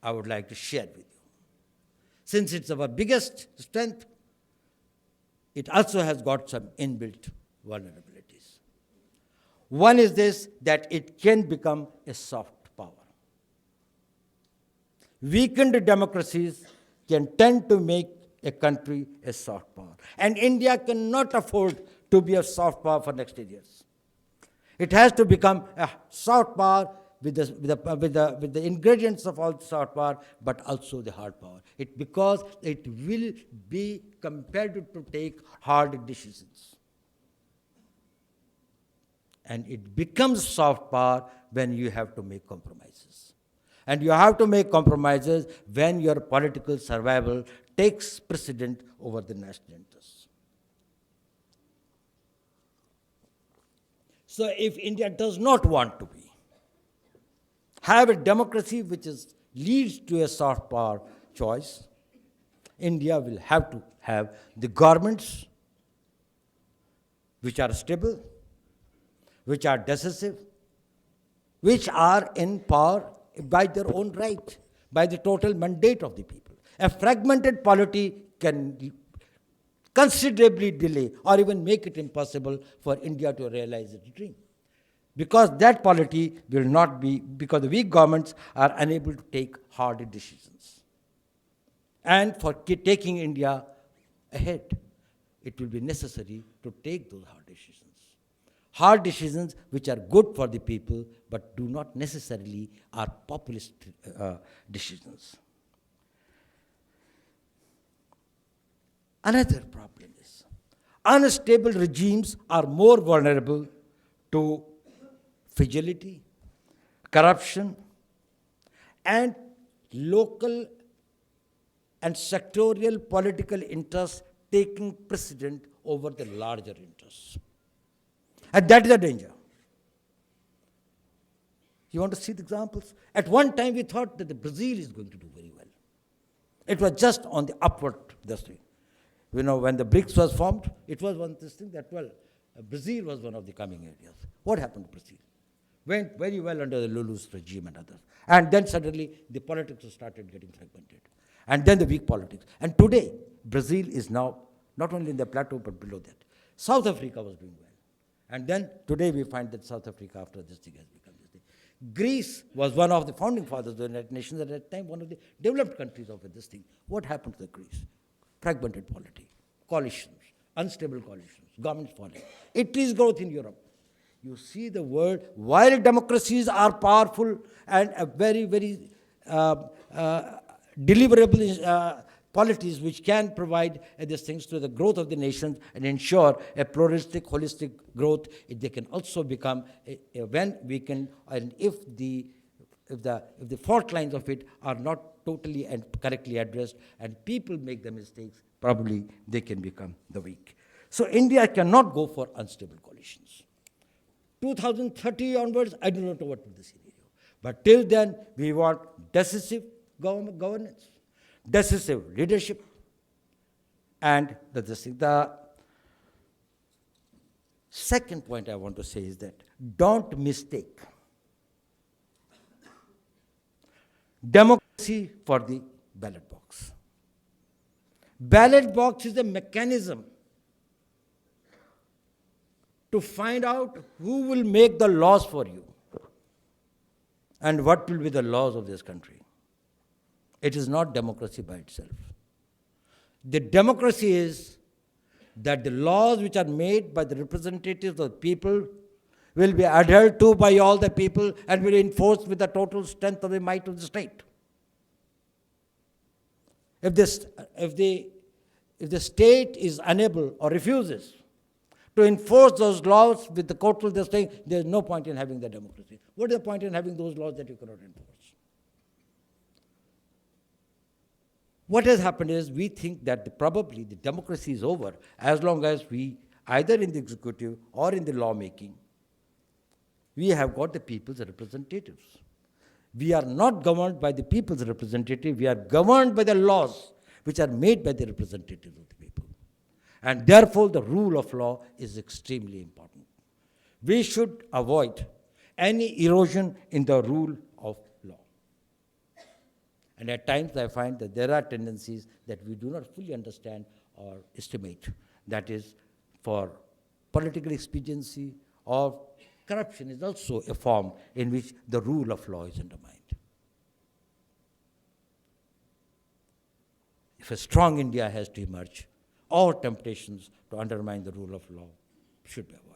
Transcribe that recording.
I would like to share with you. Since it's our biggest strength, it also has got some inbuilt vulnerabilities. One is this, that it can become a soft power. Weakened democracies can tend to make a country a soft power. And India cannot afford to be a soft power for next 10 years. It has to become a soft power with the ingredients of all soft power, but also the hard power. Because it will be compelled to take hard decisions. And it becomes soft power when you have to make compromises. And you have to make compromises when your political survival takes precedent over the national interests. So if India does not want to have a democracy which leads to a soft power choice, India will have to have the governments which are stable, which are decisive, which are in power by their own right, by the total mandate of the people. A fragmented polity can considerably delay or even make it impossible for India to realize its dream. Because that polity will not be, because the weak governments are unable to take hard decisions. And for taking India ahead, it will be necessary to take those hard decisions. Hard decisions which are good for the people, but do not necessarily are populist decisions. Another problem is, unstable regimes are more vulnerable to fragility, corruption, and local and sectorial political interests taking precedent over the larger interests. And that is a danger. You want to see the examples? At one time, we thought that Brazil is going to do very well. It was just on the upward trajectory. When the BRICS was formed, it was one this thing that, Brazil was one of the coming areas. What happened to Brazil? Went very well under the Lula's regime and others. And then suddenly, the politics started getting fragmented. And then the weak politics. And today, Brazil is now not only in the plateau, but below that. South Africa was doing well. And then today we find that South Africa, after this thing, has become this thing. Greece was one of the founding fathers of the United Nations at that time, one of the developed countries of this thing. What happened to the Greece? Fragmented polity, coalitions, unstable coalitions, governments falling. Italy's growth in Europe. You see the world, while democracies are powerful and a very, very deliverable polities which can provide these things to the growth of the nations and ensure a pluralistic, holistic growth, they can also become, when we can, and if the fault lines of it are not totally and correctly addressed and people make the mistakes, probably they can become the weak. So India cannot go for unstable coalitions. 2030 onwards, I do not know what will be the scenario. But till then, we want decisive governance, decisive leadership, and the second point I want to say is that don't mistake democracy for the ballot box. Ballot box is a mechanism to find out who will make the laws for you and what will be the laws of this country. It is not democracy by itself. The democracy is that the laws which are made by the representatives of the people will be adhered to by all the people and will be enforced with the total strength of the might of the state. If the state is unable or refuses to enforce those laws with the total this thing, there is no point in having the democracy. What is the point in having those laws that you cannot enforce? What has happened is we think that probably the democracy is over as long as we, either in the executive or in the lawmaking, we have got the people's representatives. We are not governed by the people's representative. We are governed by the laws which are made by the representatives of the people. And therefore, the rule of law is extremely important. We should avoid any erosion in the rule of law. And at times I find that there are tendencies that we do not fully understand or estimate. That is, for political expediency or corruption is also a form in which the rule of law is undermined. If a strong India has to emerge, all temptations to undermine the rule of law should be avoided.